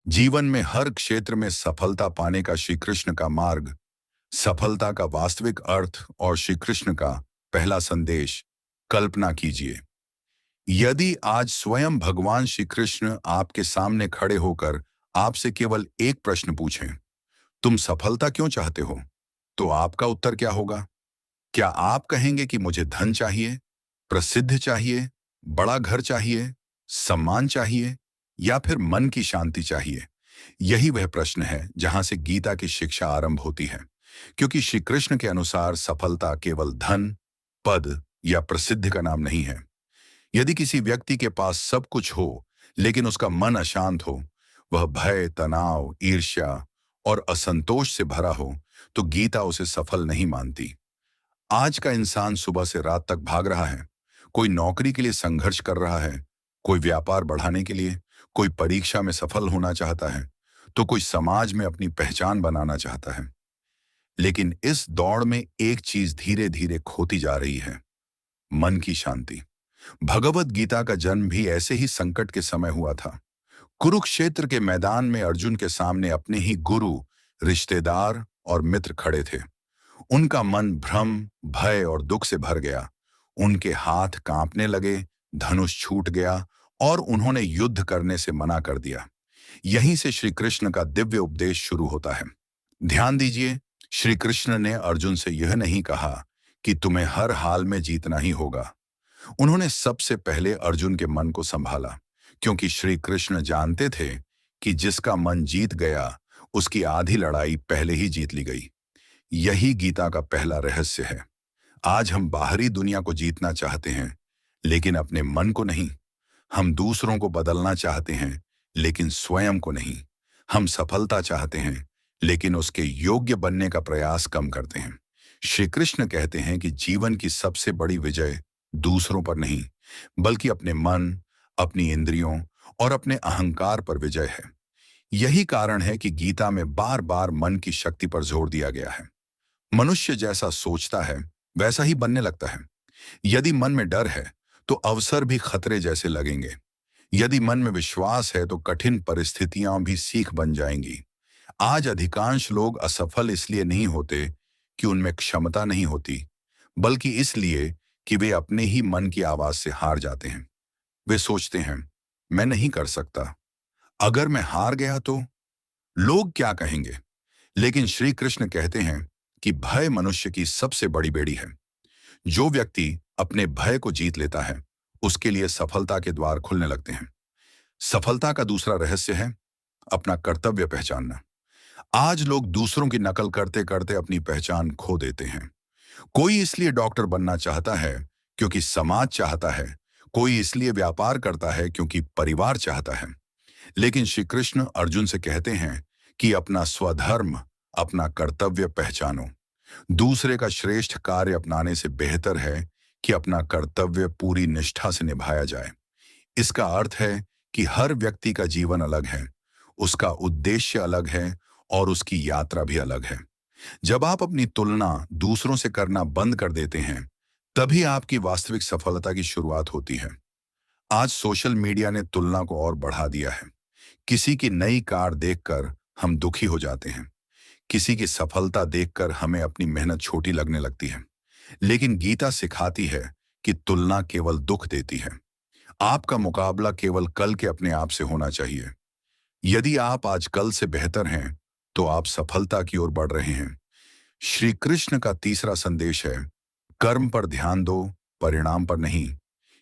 जीवन में हर क्षेत्र में सफलता पाने का श्री कृष्ण का मार्ग, सफलता का वास्तविक अर्थ और श्री कृष्ण का पहला संदेश। कल्पना कीजिए, यदि आज स्वयं भगवान श्री कृष्ण आपके सामने खड़े होकर आपसे केवल एक प्रश्न पूछें, तुम सफलता क्यों चाहते हो? तो आपका उत्तर क्या होगा? क्या आप कहेंगे कि मुझे धन चाहिए, प्रसिद्ध चाहिए, बड़ा घर चाहिए, सम्मान चाहिए, या फिर मन की शांति चाहिए? यही वह प्रश्न है जहां से गीता की शिक्षा आरंभ होती है, क्योंकि श्री कृष्ण के अनुसार सफलता केवल धन, पद या प्रसिद्धि का नाम नहीं है। यदि किसी व्यक्ति के पास सब कुछ हो, लेकिन उसका मन अशांत हो, वह भय, तनाव, ईर्ष्या और असंतोष से भरा हो, तो गीता उसे सफल नहीं मानती। आज का इंसान सुबह से रात तक भाग रहा है। कोई नौकरी के लिए संघर्ष कर रहा है, कोई व्यापार बढ़ाने के लिए, कोई परीक्षा में सफल होना चाहता है, तो कोई समाज में अपनी पहचान बनाना चाहता है। लेकिन इस दौड़ में एक चीज धीरे धीरे खोती जा रही है, मन की शांति। भगवत गीता का जन्म भी ऐसे ही संकट के समय हुआ था। कुरुक्षेत्र के मैदान में अर्जुन के सामने अपने ही गुरु, रिश्तेदार और मित्र खड़े थे। उनका मन भ्रम, भय और दुख से भर गया। उनके हाथ कांपने लगे, धनुष छूट गया और उन्होंने युद्ध करने से मना कर दिया। यहीं से श्री कृष्ण का दिव्य उपदेश शुरू होता है। ध्यान दीजिए, श्री कृष्ण ने अर्जुन से यह नहीं कहा कि तुम्हें हर हाल में जीतना ही होगा। उन्होंने सबसे पहले अर्जुन के मन को संभाला, क्योंकि श्री कृष्ण जानते थे कि जिसका मन जीत गया, उसकी आधी लड़ाई पहले ही जीत ली गई। यही गीता का पहला रहस्य है। आज हम बाहरी दुनिया को जीतना चाहते हैं, लेकिन अपने मन को नहीं। हम दूसरों को बदलना चाहते हैं, लेकिन स्वयं को नहीं। हम सफलता चाहते हैं, लेकिन उसके योग्य बनने का प्रयास कम करते हैं। श्री कृष्ण कहते हैं कि जीवन की सबसे बड़ी विजय दूसरों पर नहीं, बल्कि अपने मन, अपनी इंद्रियों और अपने अहंकार पर विजय है। यही कारण है कि गीता में बार बार मन की शक्ति पर जोर दिया गया है। मनुष्य जैसा सोचता है, वैसा ही बनने लगता है। यदि मन में डर है, तो अवसर भी खतरे जैसे लगेंगे। यदि मन में विश्वास है, तो कठिन परिस्थितियां भी सीख बन जाएंगी। आज अधिकांश लोग असफल इसलिए नहीं होते कि उनमें क्षमता नहीं होती, बल्कि इसलिए कि वे अपने ही मन की आवाज से हार जाते हैं। वे सोचते हैं, मैं नहीं कर सकता, अगर मैं हार गया तो लोग क्या कहेंगे? लेकिन श्री कृष्ण कहते हैं कि भय मनुष्य की सबसे बड़ी बेड़ी है। जो व्यक्ति अपने भय को जीत लेता है, उसके लिए सफलता के द्वार खुलने लगते हैं। सफलता का दूसरा रहस्य है अपना कर्तव्य पहचानना। आज लोग दूसरों की नकल करते करते अपनी पहचान खो देते हैं। कोई इसलिए डॉक्टर बनना चाहता है क्योंकि समाज चाहता है, कोई इसलिए व्यापार करता है क्योंकि परिवार चाहता है। लेकिन श्री कृष्ण अर्जुन से कहते हैं कि अपना स्वधर्म, अपना कर्तव्य पहचानो। दूसरे का श्रेष्ठ कार्य अपनाने से बेहतर है कि अपना कर्तव्य पूरी निष्ठा से निभाया जाए। इसका अर्थ है कि हर व्यक्ति का जीवन अलग है, उसका उद्देश्य अलग है और उसकी यात्रा भी अलग है। जब आप अपनी तुलना दूसरों से करना बंद कर देते हैं, तभी आपकी वास्तविक सफलता की शुरुआत होती है। आज सोशल मीडिया ने तुलना को और बढ़ा दिया है। किसी की नई कार देखकर हम दुखी हो जाते हैं, किसी की सफलता देखकर हमें अपनी मेहनत छोटी लगने लगती है। लेकिन गीता सिखाती है कि तुलना केवल दुख देती है। आपका मुकाबला केवल कल के अपने आप से होना चाहिए। यदि आप आज कल से बेहतर हैं, तो आप सफलता की ओर बढ़ रहे हैं। श्री कृष्ण का तीसरा संदेश है, कर्म पर ध्यान दो, परिणाम पर नहीं।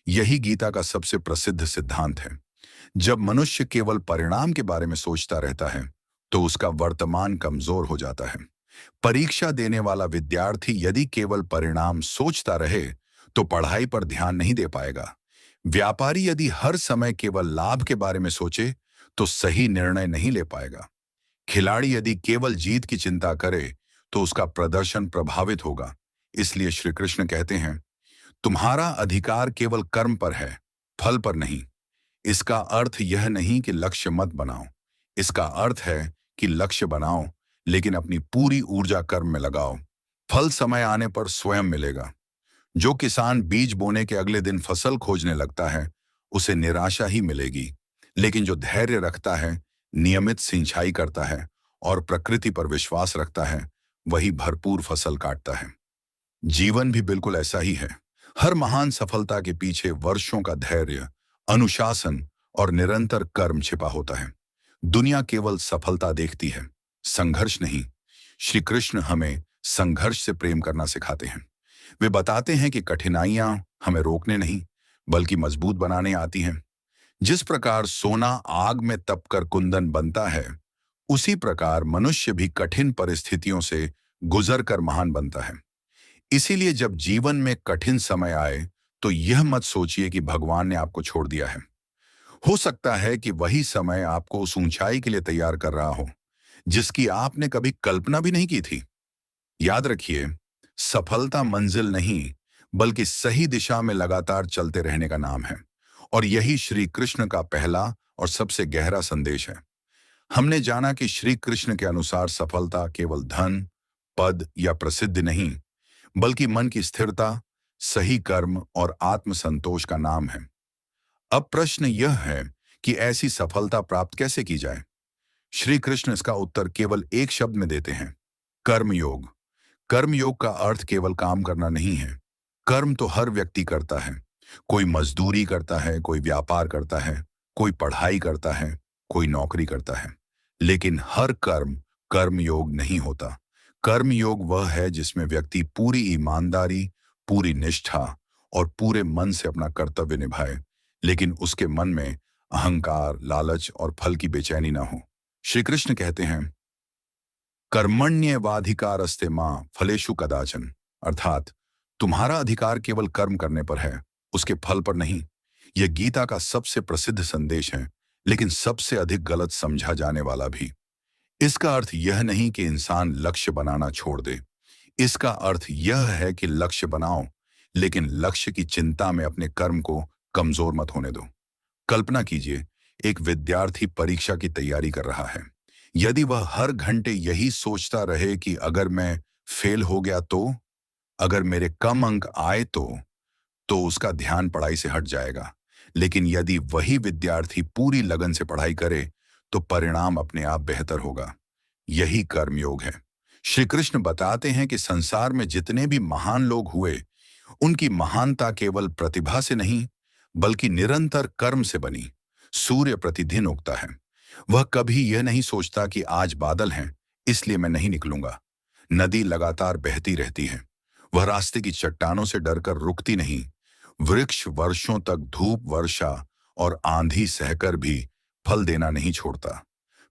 यही गीता का सबसे प्रसिद्ध सिद्धांत है। जब मनुष्य केवल परिणाम के बारे में सोचता रहता है, तो उसका वर्तमान कमजोर हो जाता है। परीक्षा देने वाला विद्यार्थी यदि केवल परिणाम सोचता रहे, तो पढ़ाई पर ध्यान नहीं दे पाएगा। व्यापारी यदि हर समय केवल लाभ के बारे में सोचे, तो सही निर्णय नहीं ले पाएगा। खिलाड़ी यदि केवल जीत की चिंता करे, तो उसका प्रदर्शन प्रभावित होगा। इसलिए श्री कृष्ण कहते हैं, तुम्हारा अधिकार केवल कर्म पर है, फल पर नहीं। इसका अर्थ यह नहीं कि लक्ष्य मत बनाओ। इसका अर्थ है कि लक्ष्य बनाओ, लेकिन अपनी पूरी ऊर्जा कर्म में लगाओ। फल समय आने पर स्वयं मिलेगा। जो किसान बीज बोने के अगले दिन फसल खोजने लगता है, उसे निराशा ही मिलेगी। लेकिन जो धैर्य रखता है, नियमित सिंचाई करता है और प्रकृति पर विश्वास रखता है, वही भरपूर फसल काटता है। जीवन भी बिल्कुल ऐसा ही है। हर महान सफलता के पीछे वर्षों का धैर्य, अनुशासन और निरंतर कर्म छिपा होता है। दुनिया केवल सफलता देखती है, संघर्ष नहीं। श्री कृष्ण हमें संघर्ष से प्रेम करना सिखाते हैं। वे बताते हैं कि कठिनाइयां हमें रोकने नहीं, बल्कि मजबूत बनाने आती हैं। जिस प्रकार सोना आग में तपकर कुंदन बनता है, उसी प्रकार मनुष्य भी कठिन परिस्थितियों से गुजरकर महान बनता है। इसीलिए जब जीवन में कठिन समय आए, तो यह मत सोचिए कि भगवान ने आपको छोड़ दिया है। हो सकता है कि वही समय आपको उस ऊंचाई के लिए तैयार कर रहा हो, जिसकी आपने कभी कल्पना भी नहीं की थी। याद रखिए, सफलता मंजिल नहीं, बल्कि सही दिशा में लगातार चलते रहने का नाम है। और यही श्री कृष्ण का पहला और सबसे गहरा संदेश है। हमने जाना कि श्री कृष्ण के अनुसार सफलता केवल धन, पद या प्रसिद्धि नहीं, बल्कि मन की स्थिरता, सही कर्म और आत्मसंतोष का नाम है। अब प्रश्न यह है कि ऐसी सफलता प्राप्त कैसे की जाए। श्री कृष्ण इसका उत्तर केवल एक शब्द में देते हैं: कर्मयोग। कर्मयोग का अर्थ केवल काम करना नहीं है। कर्म तो हर व्यक्ति करता है। कोई मजदूरी करता है, कोई व्यापार करता है, कोई पढ़ाई करता है, कोई नौकरी करता है। लेकिन हर कर्म कर्मयोग नहीं होता। कर्मयोग वह है जिसमें व्यक्ति पूरी ईमानदारी, पूरी निष्ठा और पूरे मन से अपना कर्तव्य निभाए, लेकिन उसके मन में अहंकार, लालच और फल की बेचैनी ना हो। श्री कृष्ण कहते हैं, कर्मण्येवाधिकारस्ते मां फलेषु कदाचन। अर्थात तुम्हारा अधिकार केवल कर्म करने पर है, उसके फल पर नहीं। यह गीता का सबसे प्रसिद्ध संदेश है, लेकिन सबसे अधिक गलत समझा जाने वाला भी। इसका अर्थ यह नहीं कि इंसान लक्ष्य बनाना छोड़ दे। इसका अर्थ यह है कि लक्ष्य बनाओ, लेकिन लक्ष्य की चिंता में अपने कर्म को कमजोर मत होने दो। कल्पना कीजिए, एक विद्यार्थी परीक्षा की तैयारी कर रहा है। यदि वह हर घंटे यही सोचता रहे कि अगर मैं फेल हो गया तो, अगर मेरे कम अंक आए तो उसका ध्यान पढ़ाई से हट जाएगा। लेकिन यदि वही विद्यार्थी पूरी लगन से पढ़ाई करे, तो परिणाम अपने आप बेहतर होगा। यही कर्मयोग है। श्री कृष्ण बताते हैं कि संसार में जितने भी महान लोग हुए, उनकी महानता केवल प्रतिभा से नहीं, बल्कि निरंतर कर्म से बनी। सूर्य प्रतिदिन उगता है। वह कभी यह नहीं सोचता कि आज बादल हैं, इसलिए मैं नहीं निकलूंगा। नदी लगातार बहती रहती है। वह रास्ते की चट्टानों से डरकर रुकती नहीं। वृक्ष वर्षों तक धूप, वर्षा और आंधी सहकर भी फल देना नहीं छोड़ता।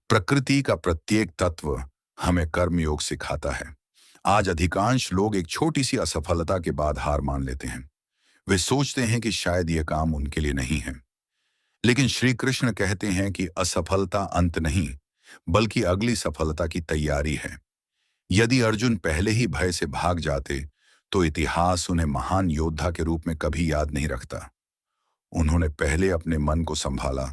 प्रकृति का प्रत्येक तत्व हमें कर्मयोग सिखाता है। आज अधिकांश लोग एक छोटी सी असफलता के बाद हार मान लेते हैं। वे सोचते हैं कि शायद यह काम उनके लिए नहीं है। लेकिन श्री कृष्ण कहते हैं कि असफलता अंत नहीं, बल्कि अगली सफलता की तैयारी है। यदि अर्जुन पहले ही भय से भाग जाते, तो इतिहास उन्हें महान योद्धा के रूप में कभी याद नहीं रखता। उन्होंने पहले अपने मन को संभाला,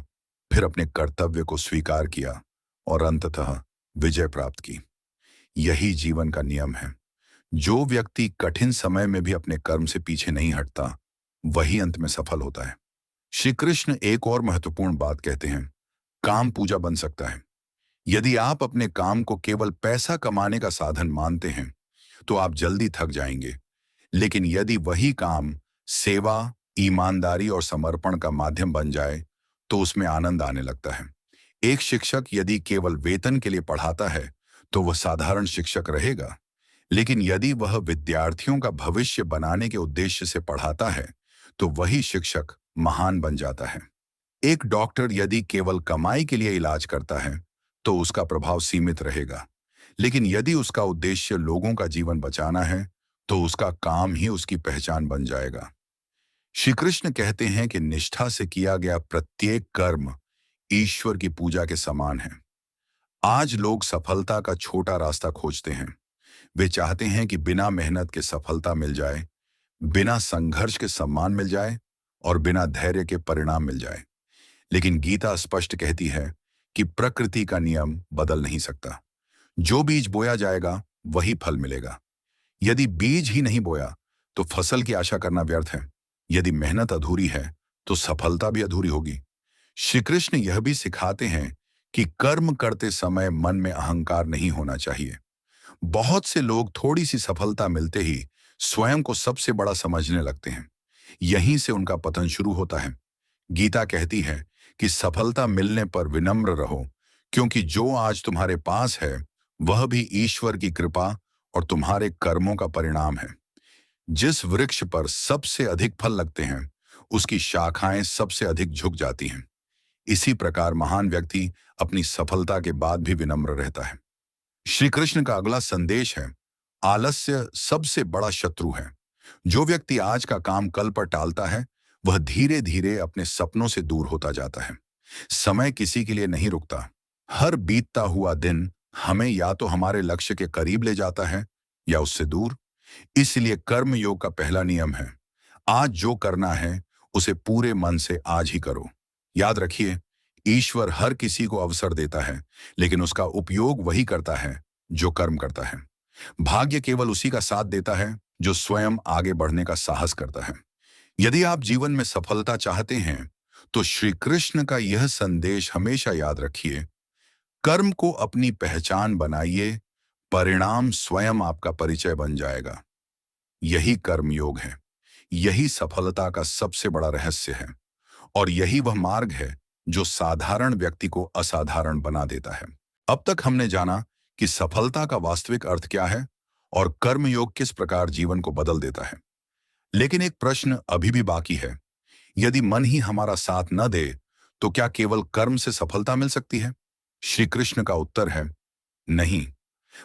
फिर अपने कर्तव्य को स्वीकार किया और अंततः विजय प्राप्त की। यही जीवन का नियम है। जो व्यक्ति कठिन समय में भी अपने कर्म से पीछे नहीं हटता, वही अंत में सफल होता है। श्री कृष्ण एक और महत्वपूर्ण बात कहते हैं, काम पूजा बन सकता है। यदि आप अपने काम को केवल पैसा कमाने का साधन मानते हैं, तो आप जल्दी थक जाएंगे। लेकिन यदि वही काम सेवा, ईमानदारी और समर्पण का माध्यम बन जाए, तो उसमें आनंद आने लगता है। एक शिक्षक यदि केवल वेतन के लिए पढ़ाता है, तो वह साधारण शिक्षक रहेगा। लेकिन यदि वह विद्यार्थियों का भविष्य बनाने के उद्देश्य से पढ़ाता है, तो वही शिक्षक महान बन जाता है। एक डॉक्टर यदि केवल कमाई के लिए इलाज करता है, तो उसका प्रभाव सीमित रहेगा। लेकिन यदि उसका उद्देश्य लोगों का जीवन बचाना है, तो उसका काम ही उसकी पहचान बन जाएगा। श्री कृष्ण कहते हैं कि निष्ठा से किया गया प्रत्येक कर्म ईश्वर की पूजा के समान है। आज लोग सफलता का छोटा रास्ता खोजते हैं। वे चाहते हैं कि बिना मेहनत के सफलता मिल जाए, बिना संघर्ष के सम्मान मिल जाए और बिना धैर्य के परिणाम मिल जाए। लेकिन गीता स्पष्ट कहती है कि प्रकृति का नियम बदल नहीं सकता। जो बीज बोया जाएगा, वही फल मिलेगा। यदि बीज ही नहीं बोया, तो फसल की आशा करना व्यर्थ है। यदि मेहनत अधूरी है, तो सफलता भी अधूरी होगी। श्री कृष्ण यह भी सिखाते हैं कि कर्म करते समय मन में अहंकार नहीं होना चाहिए। बहुत से लोग थोड़ी सी सफलता मिलते ही स्वयं को सबसे बड़ा समझने लगते हैं। यहीं से उनका पतन शुरू होता है। गीता कहती है कि सफलता मिलने पर विनम्र रहो, क्योंकि जो आज तुम्हारे पास है वह भी ईश्वर की कृपा और तुम्हारे कर्मों का परिणाम है। जिस वृक्ष पर सबसे अधिक फल लगते हैं उसकी शाखाएं सबसे अधिक झुक जाती हैं। इसी प्रकार महान व्यक्ति अपनी सफलता के बाद भी विनम्र रहता है। श्री कृष्ण का अगला संदेश है, आलस्य सबसे बड़ा शत्रु है। जो व्यक्ति आज का काम कल पर टालता है वह धीरे धीरे अपने सपनों से दूर होता जाता है। समय किसी के लिए नहीं रुकता। हर बीतता हुआ दिन हमें या तो हमारे लक्ष्य के करीब ले जाता है या उससे दूर। इसलिए कर्म योग का पहला नियम है, आज जो करना है उसे पूरे मन से आज ही करो। याद रखिए, ईश्वर हर किसी को अवसर देता है, लेकिन उसका उपयोग वही करता है जो कर्म करता है। भाग्य केवल उसी का साथ देता है जो स्वयं आगे बढ़ने का साहस करता है। यदि आप जीवन में सफलता चाहते हैं तो श्री कृष्ण का यह संदेश हमेशा याद रखिए, कर्म को अपनी पहचान बनाइए, परिणाम स्वयं आपका परिचय बन जाएगा। यही कर्म योग है, यही सफलता का सबसे बड़ा रहस्य है, और यही वह मार्ग है जो साधारण व्यक्ति को असाधारण बना देता है। अब तक हमने जाना कि सफलता का वास्तविक अर्थ क्या है और कर्मयोग किस प्रकार जीवन को बदल देता है। लेकिन एक प्रश्न अभी भी बाकी है, यदि मन ही हमारा साथ न दे तो क्या केवल कर्म से सफलता मिल सकती है? श्री कृष्ण का उत्तर है, नहीं।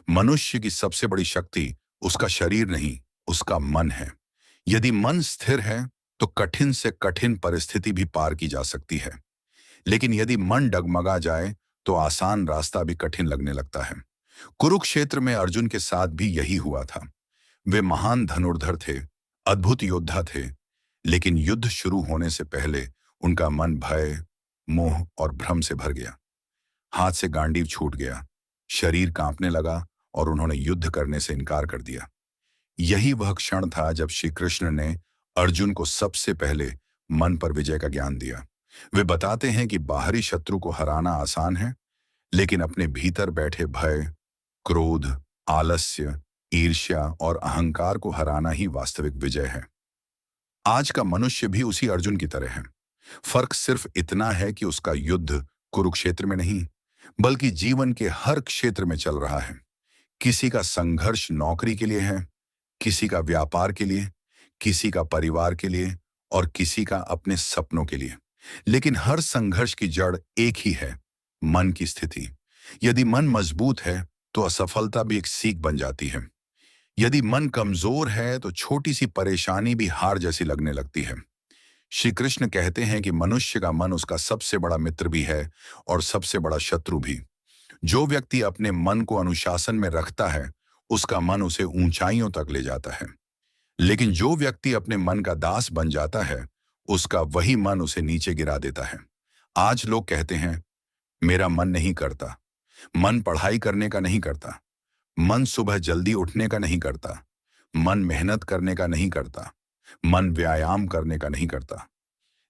मनुष्य की सबसे बड़ी शक्ति उसका शरीर नहीं, उसका मन है। यदि मन स्थिर है तो कठिन से कठिन परिस्थिति भी पार की जा सकती है, लेकिन यदि मन डगमगा जाए तो आसान रास्ता भी कठिन लगने लगता है। कुरुक्षेत्र में अर्जुन के साथ भी यही हुआ था। वे महान धनुर्धर थे, अद्भुत योद्धा थे, लेकिन युद्ध शुरू होने से पहले उनका मन भय, मोह और भ्रम से भर गया। हाथ से गांडीव छूट गया, शरीर कांपने लगा और उन्होंने युद्ध करने से इनकार कर दिया। यही वह क्षण था जब श्री कृष्ण ने अर्जुन को सबसे पहले मन पर विजय का ज्ञान दिया। वे बताते हैं कि बाहरी शत्रु को हराना आसान है, लेकिन अपने भीतर बैठे भय, क्रोध, आलस्य, ईर्ष्या और अहंकार को हराना ही वास्तविक विजय है। आज का मनुष्य भी उसी अर्जुन की तरह है। फर्क सिर्फ इतना है कि उसका युद्ध कुरुक्षेत्र में नहीं, बल्कि जीवन के हर क्षेत्र में चल रहा है। किसी का संघर्ष नौकरी के लिए है, किसी का व्यापार के लिए, किसी का परिवार के लिए और किसी का अपने सपनों के लिए। लेकिन हर संघर्ष की जड़ एक ही है, मन की स्थिति। यदि मन मजबूत है तो असफलता भी एक सीख बन जाती है। यदि मन कमजोर है तो छोटी सी परेशानी भी हार जैसी लगने लगती है। श्री कृष्ण कहते हैं कि मनुष्य का मन उसका सबसे बड़ा मित्र भी है और सबसे बड़ा शत्रु भी। जो व्यक्ति अपने मन को अनुशासन में रखता है उसका मन उसे ऊंचाइयों तक ले जाता है, लेकिन जो व्यक्ति अपने मन का दास बन जाता है उसका वही मन उसे नीचे गिरा देता है। आज लोग कहते हैं, मेरा मन नहीं करता, मन पढ़ाई करने का नहीं करता, मन सुबह जल्दी उठने का नहीं करता, मन मेहनत करने का नहीं करता, मन व्यायाम करने का नहीं करता।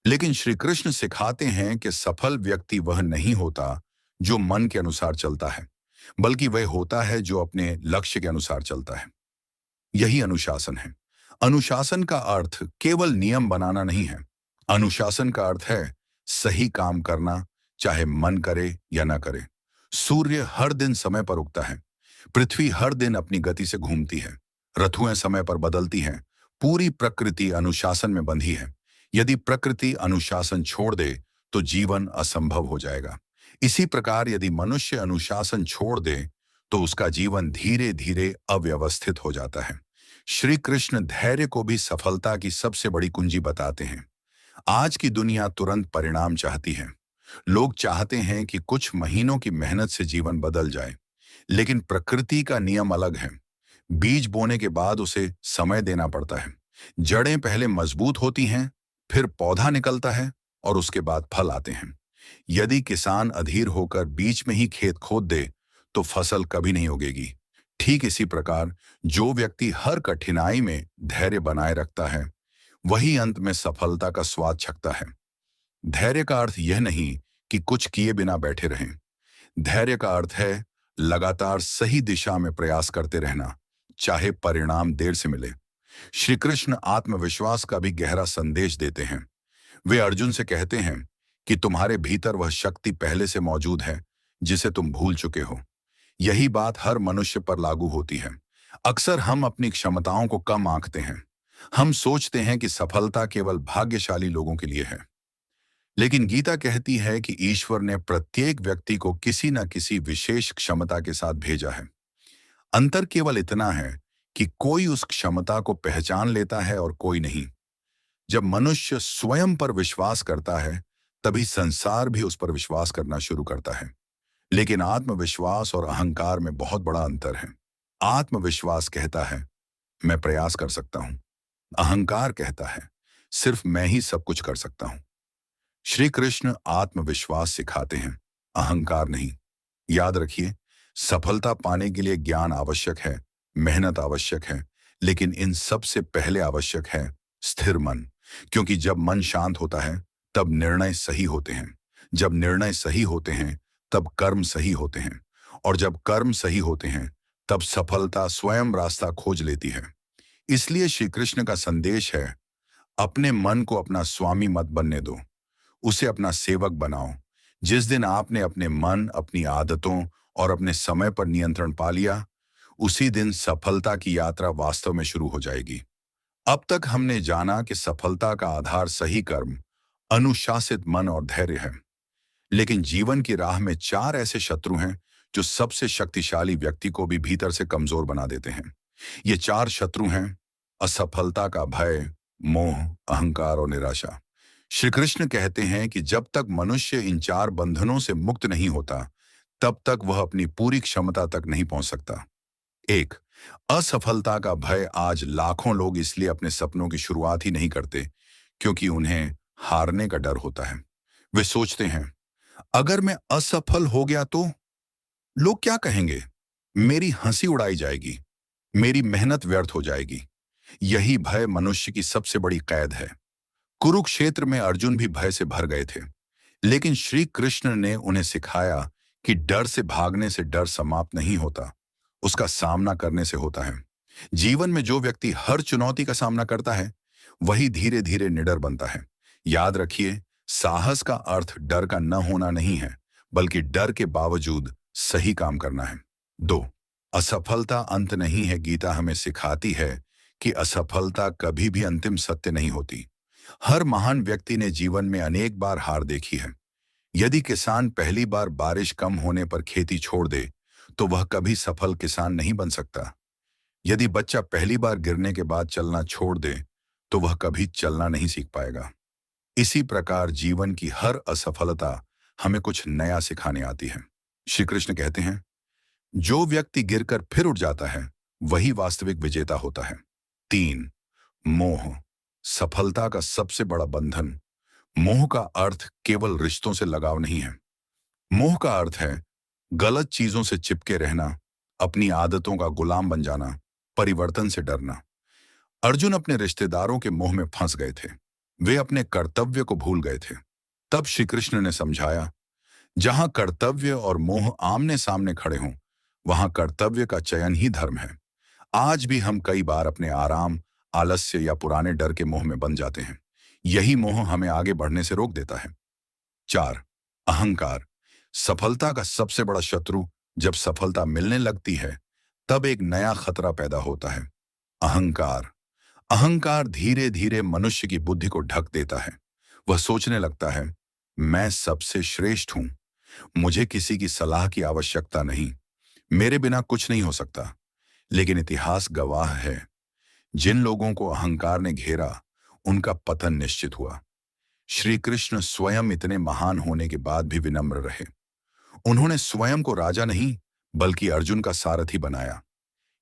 लेकिन श्री कृष्ण सिखाते हैं कि सफल व्यक्ति वह नहीं होता जो मन के अनुसार चलता है, बल्कि वह होता है जो अपने लक्ष्य के अनुसार चलता है। यही अनुशासन है। अनुशासन का अर्थ केवल नियम बनाना नहीं है। अनुशासन का अर्थ है सही काम करना, चाहे मन करे या ना करे। सूर्य हर दिन समय पर उगता है, पृथ्वी हर दिन अपनी गति से घूमती है, ऋतुएं समय पर बदलती हैं, पूरी प्रकृति अनुशासन में बंधी है। यदि प्रकृति अनुशासन छोड़ दे तो जीवन असंभव हो जाएगा। इसी प्रकार यदि मनुष्य अनुशासन छोड़ दे तो उसका जीवन धीरे धीरे अव्यवस्थित हो जाता है। श्री कृष्ण धैर्य को भी सफलता की सबसे बड़ी कुंजी बताते हैं। आज की दुनिया तुरंत परिणाम चाहती है। लोग चाहते हैं कि कुछ महीनों की मेहनत से जीवन बदल जाए, लेकिन प्रकृति का नियम अलग है। बीज बोने के बाद उसे समय देना पड़ता है। जड़ें पहले मजबूत होती हैं, फिर पौधा निकलता है और उसके बाद फल आते हैं। यदि किसान अधीर होकर बीच में ही खेत खोद दे तो फसल कभी नहीं उगेगी। ठीक इसी प्रकार जो व्यक्ति हर कठिनाई में धैर्य बनाए रखता है वही अंत में सफलता का स्वाद चखता है। धैर्य का अर्थ यह नहीं कि कुछ किए बिना बैठे रहें। धैर्य का अर्थ है लगातार सही दिशा में प्रयास करते रहना, चाहे परिणाम देर से मिले। श्री कृष्ण आत्मविश्वास का भी गहरा संदेश देते हैं। वे अर्जुन से कहते हैं कि तुम्हारे भीतर वह शक्ति पहले से मौजूद है जिसे तुम भूल चुके हो। यही बात हर मनुष्य पर लागू होती है। अक्सर हम अपनी क्षमताओं को कम आंकते हैं। हम सोचते हैं कि सफलता केवल भाग्यशाली लोगों के लिए है। लेकिन गीता कहती है कि ईश्वर ने प्रत्येक व्यक्ति को किसी न किसी विशेष क्षमता के साथ भेजा है। अंतर केवल इतना है कि कोई उस क्षमता को पहचान लेता है और कोई नहीं। जब मनुष्य स्वयं पर विश्वास करता है, तभी संसार भी उस पर विश्वास करना शुरू करता है। लेकिन आत्मविश्वास और अहंकार में बहुत बड़ा अंतर है। आत्मविश्वास कहता है, मैं प्रयास कर सकता हूं। अहंकार कहता है, सिर्फ मैं ही सब कुछ कर सकता हूं। श्री कृष्ण आत्मविश्वास सिखाते हैं, अहंकार नहीं। याद रखिए, सफलता पाने के लिए ज्ञान आवश्यक है, मेहनत आवश्यक है, लेकिन इन सब से पहले आवश्यक है स्थिर मन। क्योंकि जब मन शांत होता है, तब निर्णय सही होते हैं। जब निर्णय सही होते हैं, तब कर्म सही होते हैं। और जब कर्म सही होते हैं, तब सफलता स्वयं रास्ता खोज लेती है। इसलिए श्री कृष्ण का संदेश है, अपने मन को अपना स्वामी मत बनने दो, उसे अपना सेवक बनाओ। जिस दिन आपने अपने मन, अपनी आदतों और अपने समय पर नियंत्रण पा लिया, उसी दिन सफलता की यात्रा वास्तव में शुरू हो जाएगी। अब तक हमने जाना कि सफलता का आधार सही कर्म, अनुशासित मन और धैर्य है। लेकिन जीवन की राह में 4 ऐसे शत्रु हैं जो सबसे शक्तिशाली व्यक्ति को भी भीतर से कमजोर बना देते हैं। ये 4 शत्रु हैं: असफलता का भय, मोह, अहंकार और निराशा। श्री कृष्ण कहते हैं कि जब तक मनुष्य इन 4 बंधनों से मुक्त नहीं होता, तब तक वह अपनी पूरी क्षमता तक नहीं पहुंच सकता। 1. असफलता का भय। आज लाखों लोग इसलिए अपने सपनों की शुरुआत ही नहीं करते क्योंकि उन्हें हारने का डर होता है। वे सोचते हैं, अगर मैं असफल हो गया तो लोग क्या कहेंगे? मेरी हंसी उड़ाई जाएगी, मेरी मेहनत व्यर्थ हो जाएगी। यही भय मनुष्य की सबसे बड़ी कैद है। कुरुक्षेत्र में अर्जुन भी भय से भर गए थे, लेकिन श्री कृष्ण ने उन्हें सिखाया कि डर से भागने से डर समाप्त नहीं होता, उसका सामना करने से होता है। जीवन में जो व्यक्ति हर चुनौती का सामना करता है, वही धीरे धीरे निडर बनता है। याद रखिए, साहस का अर्थ डर का न होना नहीं है, बल्कि डर के बावजूद सही काम करना है। 2. असफलता अंत नहीं है। गीता हमें सिखाती है कि असफलता कभी भी अंतिम सत्य नहीं होती। हर महान व्यक्ति ने जीवन में अनेक बार हार देखी है। यदि किसान पहली बार बारिश कम होने पर खेती छोड़ दे, तो वह कभी सफल किसान नहीं बन सकता। यदि बच्चा पहली बार गिरने के बाद चलना छोड़ दे, तो वह कभी चलना नहीं सीख पाएगा। इसी प्रकार जीवन की हर असफलता हमें कुछ नया सिखाने आती है। श्री कृष्ण कहते हैं, जो व्यक्ति गिरकर फिर उठ जाता है, वही वास्तविक विजेता होता है। 3. मोह। सफलता का सबसे बड़ा बंधन। मोह का अर्थ केवल रिश्तों से लगाव नहीं है। मोह का अर्थ है गलत चीजों से चिपके रहना, अपनी आदतों का गुलाम बन जाना, परिवर्तन से डरना। अर्जुन अपने रिश्तेदारों के मोह में फंस गए थे। वे अपने कर्तव्य को भूल गए थे। तब श्री कृष्ण ने समझाया, जहां कर्तव्य और मोह आमने सामने खड़े हों, वहां कर्तव्य का चयन ही धर्म है। आज भी हम कई बार अपने आराम, आलस्य या पुराने डर के मोह में बन जाते हैं। यही मोह हमें आगे बढ़ने से रोक देता है। 4. अहंकार। सफलता का सबसे बड़ा शत्रु जब सफलता मिलने लगती है, तब एक नया खतरा पैदा होता है, अहंकार। अहंकार धीरे धीरे मनुष्य की बुद्धि को ढक देता है। वह सोचने लगता है, मैं सबसे श्रेष्ठ हूं, मुझे किसी की सलाह की आवश्यकता नहीं, मेरे बिना कुछ नहीं हो सकता। लेकिन इतिहास गवाह है, जिन लोगों को अहंकार ने घेरा, उनका पतन निश्चित हुआ। श्री कृष्ण स्वयं इतने महान होने के बाद भी विनम्र रहे। उन्होंने स्वयं को राजा नहीं, बल्कि अर्जुन का सारथी बनाया।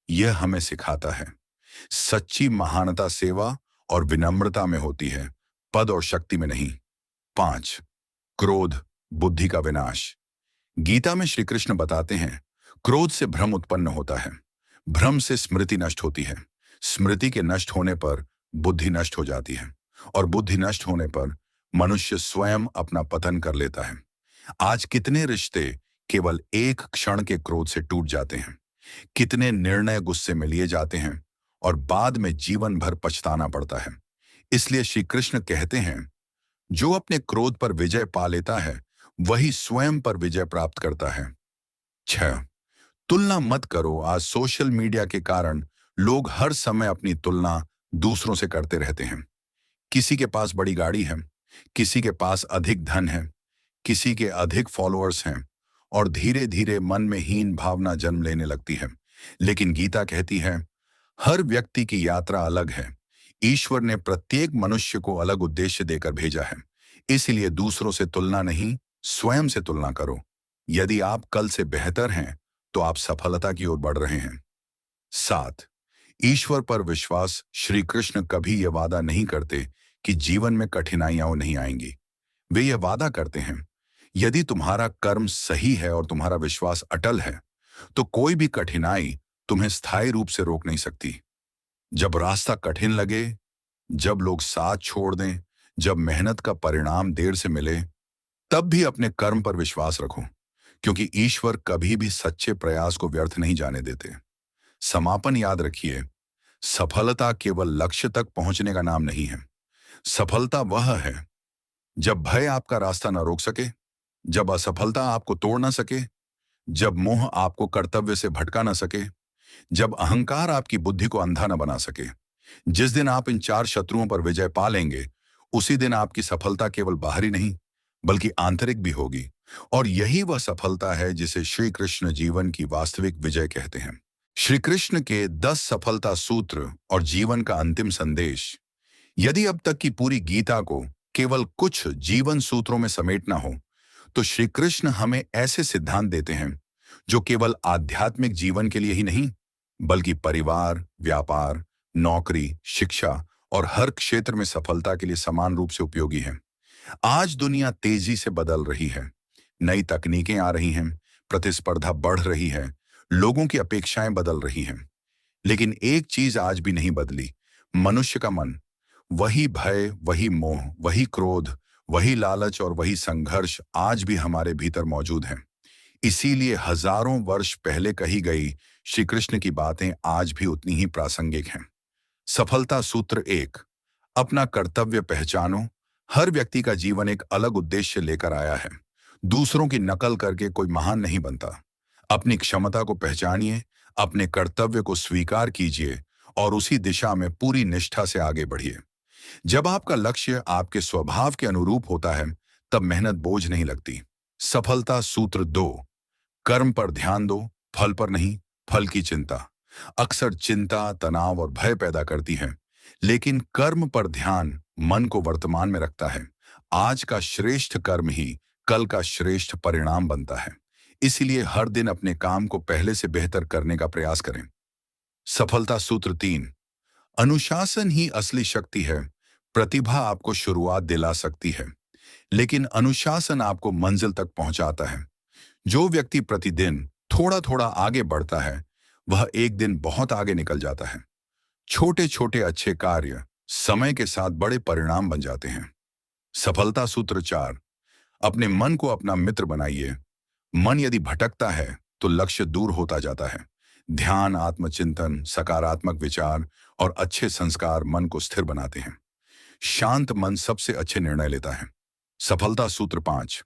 यह हमें सिखाता है, सच्ची महानता सेवा और विनम्रता में होती है, पद और शक्ति में नहीं। 5. क्रोध, बुद्धि का विनाश। गीता में श्री कृष्ण बताते हैं, क्रोध से भ्रम उत्पन्न होता है, भ्रम से स्मृति नष्ट होती है, स्मृति के नष्ट होने पर बुद्धि नष्ट हो जाती है, और बुद्धि नष्ट होने पर मनुष्य स्वयं अपना पतन कर लेता है। आज कितने रिश्ते केवल एक क्षण के क्रोध से टूट जाते हैं। कितने निर्णय गुस्से में लिए जाते हैं और बाद में जीवन भर पछताना पड़ता है। इसलिए श्री कृष्ण कहते हैं, जो अपने क्रोध पर विजय पा लेता है वही स्वयं पर विजय प्राप्त करता है। 6. तुलना मत करो। आज सोशल मीडिया के कारण लोग हर समय अपनी तुलना दूसरों से करते रहते हैं। किसी के पास बड़ी गाड़ी है, किसी के पास अधिक धन है, किसी के अधिक फॉलोअर्स हैं, और धीरे धीरे मन में हीन भावना जन्म लेने लगती है। लेकिन गीता कहती है, हर व्यक्ति की यात्रा अलग है। ईश्वर ने प्रत्येक मनुष्य को अलग उद्देश्य देकर भेजा है। इसलिए दूसरों से तुलना नहीं, स्वयं से तुलना करो। यदि आप कल से बेहतर हैं तो आप सफलता की ओर बढ़ रहे हैं। 7. ईश्वर पर विश्वास। श्री कृष्ण कभी यह वादा नहीं करते कि जीवन में कठिनाइयां नहीं आएंगी। वे यह वादा करते हैं, यदि तुम्हारा कर्म सही है और तुम्हारा विश्वास अटल है तो कोई भी कठिनाई तुम्हें स्थायी रूप से रोक नहीं सकती। जब रास्ता कठिन लगे, जब लोग साथ छोड़ दें, जब मेहनत का परिणाम देर से मिले, तब भी अपने कर्म पर विश्वास रखो, क्योंकि ईश्वर कभी भी सच्चे प्रयास को व्यर्थ नहीं जाने देते। समापन याद रखिए, सफलता केवल लक्ष्य तक पहुंचने का नाम नहीं है। सफलता वह है जब भय आपका रास्ता न रोक सके, जब असफलता आपको तोड़ ना सके, जब मोह आपको कर्तव्य से भटका ना सके, जब अहंकार आपकी बुद्धि को अंधा न बना सके। जिस दिन आप इन 4 शत्रुओं पर विजय पा लेंगे, उसी दिन आपकी सफलता केवल बाहरी नहीं बल्कि आंतरिक भी होगी। और यही वह सफलता है जिसे श्री कृष्ण जीवन की वास्तविक विजय कहते हैं। श्री कृष्ण के 10 सफलता सूत्र और जीवन का अंतिम संदेश। यदि अब तक की पूरी गीता को केवल कुछ जीवन सूत्रों में समेटना हो, तो श्री कृष्ण हमें ऐसे सिद्धांत देते हैं जो केवल आध्यात्मिक जीवन के लिए ही नहीं बल्कि परिवार, व्यापार, नौकरी, शिक्षा और हर क्षेत्र में सफलता के लिए समान रूप से उपयोगी हैं। आज दुनिया तेजी से बदल रही है। नई तकनीकें आ रही हैं, प्रतिस्पर्धा बढ़ रही है, लोगों की अपेक्षाएं बदल रही हैं। लेकिन एक चीज आज भी नहीं बदली, मनुष्य का मन। वही भय, वही मोह, वही क्रोध, वही लालच और वही संघर्ष आज भी हमारे भीतर मौजूद हैं। इसीलिए हजारों वर्ष पहले कही गई श्री कृष्ण की बातें आज भी उतनी ही प्रासंगिक हैं। सफलता सूत्र 1, अपना कर्तव्य पहचानो। हर व्यक्ति का जीवन एक अलग उद्देश्य लेकर आया है। दूसरों की नकल करके कोई महान नहीं बनता। अपनी क्षमता को पहचानिए, अपने कर्तव्य को स्वीकार कीजिए और उसी दिशा में पूरी निष्ठा से आगे बढ़िए। जब आपका लक्ष्य आपके स्वभाव के अनुरूप होता है, तब मेहनत बोझ नहीं लगती। सफलता सूत्र 2, कर्म पर ध्यान दो, फल पर नहीं। फल की चिंता अक्सर चिंता, तनाव और भय पैदा करती है, लेकिन कर्म पर ध्यान मन को वर्तमान में रखता है। आज का श्रेष्ठ कर्म ही कल का श्रेष्ठ परिणाम बनता है। इसीलिए हर दिन अपने काम को पहले से बेहतर करने का प्रयास करें। सफलता सूत्र 3, अनुशासन ही असली शक्ति है। प्रतिभा आपको शुरुआत दिला सकती है, लेकिन अनुशासन आपको मंजिल तक पहुंचाता है। जो व्यक्ति प्रतिदिन थोड़ा थोड़ा आगे बढ़ता है, वह एक दिन बहुत आगे निकल जाता है। छोटे छोटे अच्छे कार्य समय के साथ बड़े परिणाम बन जाते हैं। सफलता सूत्र 4, अपने मन को अपना मित्र बनाइए। मन यदि भटकता है तो लक्ष्य दूर होता जाता है। ध्यान, आत्मचिंतन, सकारात्मक विचार और अच्छे संस्कार मन को स्थिर बनाते हैं। शांत मन सबसे अच्छे निर्णय लेता है। सफलता सूत्र 5,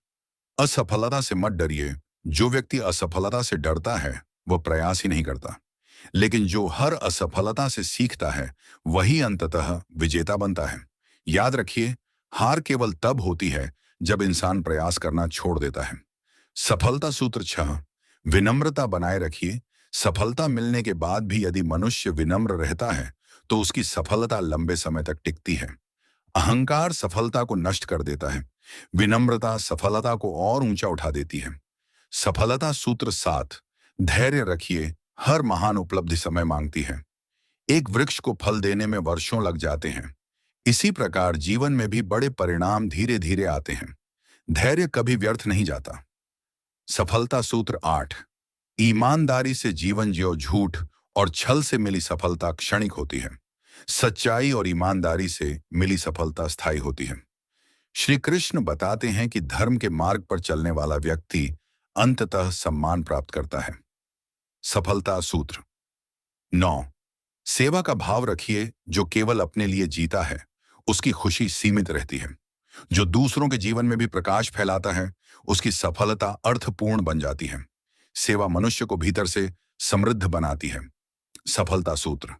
असफलता से मत डरिए। जो व्यक्ति असफलता से डरता है वह प्रयास ही नहीं करता, लेकिन जो हर असफलता से सीखता है वही अंततः विजेता बनता है। याद रखिए, हार केवल तब होती है जब इंसान प्रयास करना छोड़ देता है। सफलता सूत्र 6, विनम्रता बनाए रखिए। सफलता मिलने के बाद भी यदि मनुष्य विनम्र रहता है तो उसकी सफलता लंबे समय तक टिकती है। अहंकार सफलता को नष्ट कर देता है, विनम्रता सफलता को और ऊंचा उठा देती है। सफलता सूत्र 7, धैर्य रखिए। हर महान उपलब्धि समय मांगती है। एक वृक्ष को फल देने में वर्षों लग जाते हैं। इसी प्रकार जीवन में भी बड़े परिणाम धीरे धीरे आते हैं। धैर्य कभी व्यर्थ नहीं जाता। सफलता सूत्र 8, ईमानदारी से जीवन जियो। झूठ और छल से मिली सफलता क्षणिक होती है। सच्चाई और ईमानदारी से मिली सफलता स्थायी होती है। श्री कृष्ण बताते हैं कि धर्म के मार्ग पर चलने वाला व्यक्ति अंततः सम्मान प्राप्त करता है। सफलता सूत्र 9। सेवा का भाव रखिए। जो केवल अपने लिए जीता है उसकी खुशी सीमित रहती है। जो दूसरों के जीवन में भी प्रकाश फैलाता है उसकी सफलता अर्थपूर्ण बन जाती है। सेवा मनुष्य को भीतर से समृद्ध बनाती है। सफलता सूत्र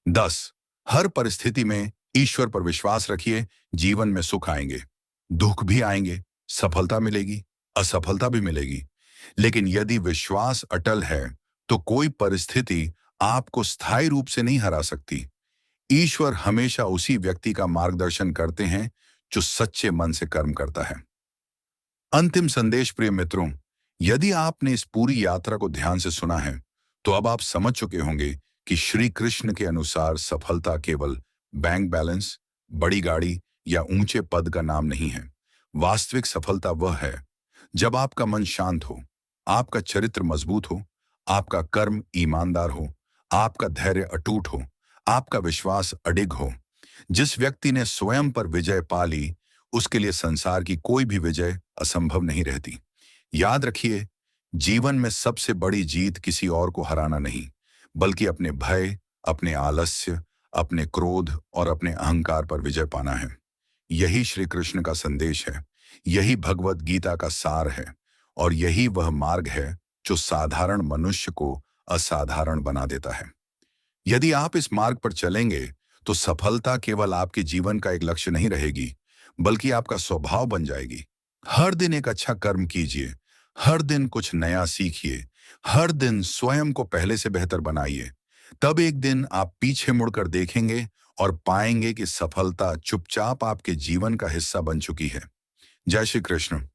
10। हर परिस्थिति में ईश्वर पर विश्वास रखिए। जीवन में सुख आएंगे, दुख भी आएंगे, सफलता मिलेगी, असफलता भी मिलेगी। लेकिन यदि विश्वास अटल है तो कोई परिस्थिति आपको स्थायी रूप से नहीं हरा सकती। ईश्वर हमेशा उसी व्यक्ति का मार्गदर्शन करते हैं जो सच्चे मन से कर्म करता है। अंतिम संदेश प्रिय मित्रों, यदि आपने इस पूरी यात्रा को ध्यान से सुना है तो अब आप समझ चुके होंगे कि श्री कृष्ण के अनुसार सफलता केवल बैंक बैलेंस, बड़ी गाड़ी या ऊंचे पद का नाम नहीं है। वास्तविक सफलता वह है जब आपका मन शांत हो, आपका चरित्र मजबूत हो, आपका कर्म ईमानदार हो, आपका धैर्य अटूट हो, आपका विश्वास अडिग हो। जिस व्यक्ति ने स्वयं पर विजय पा ली उसके लिए संसार की कोई भी विजय असंभव नहीं रहती। याद रखिए, जीवन में सबसे बड़ी जीत किसी और को हराना नहीं, बल्कि अपने भय, अपने आलस्य, अपने क्रोध और अपने अहंकार पर विजय पाना है। यही श्री कृष्ण का संदेश है, यही भगवत गीता का सार है और यही वह मार्ग है जो साधारण मनुष्य को असाधारण बना देता है। यदि आप इस मार्ग पर चलेंगे तो सफलता केवल आपके जीवन का एक लक्ष्य नहीं रहेगी, बल्कि आपका स्वभाव बन जाएगी। हर दिन एक अच्छा कर्म कीजिए, हर दिन कुछ नया सीखिए, हर दिन स्वयं को पहले से बेहतर बनाइए। तब एक दिन आप पीछे मुड़कर देखेंगे और पाएंगे कि सफलता चुपचाप आपके जीवन का हिस्सा बन चुकी है। जय श्री कृष्ण।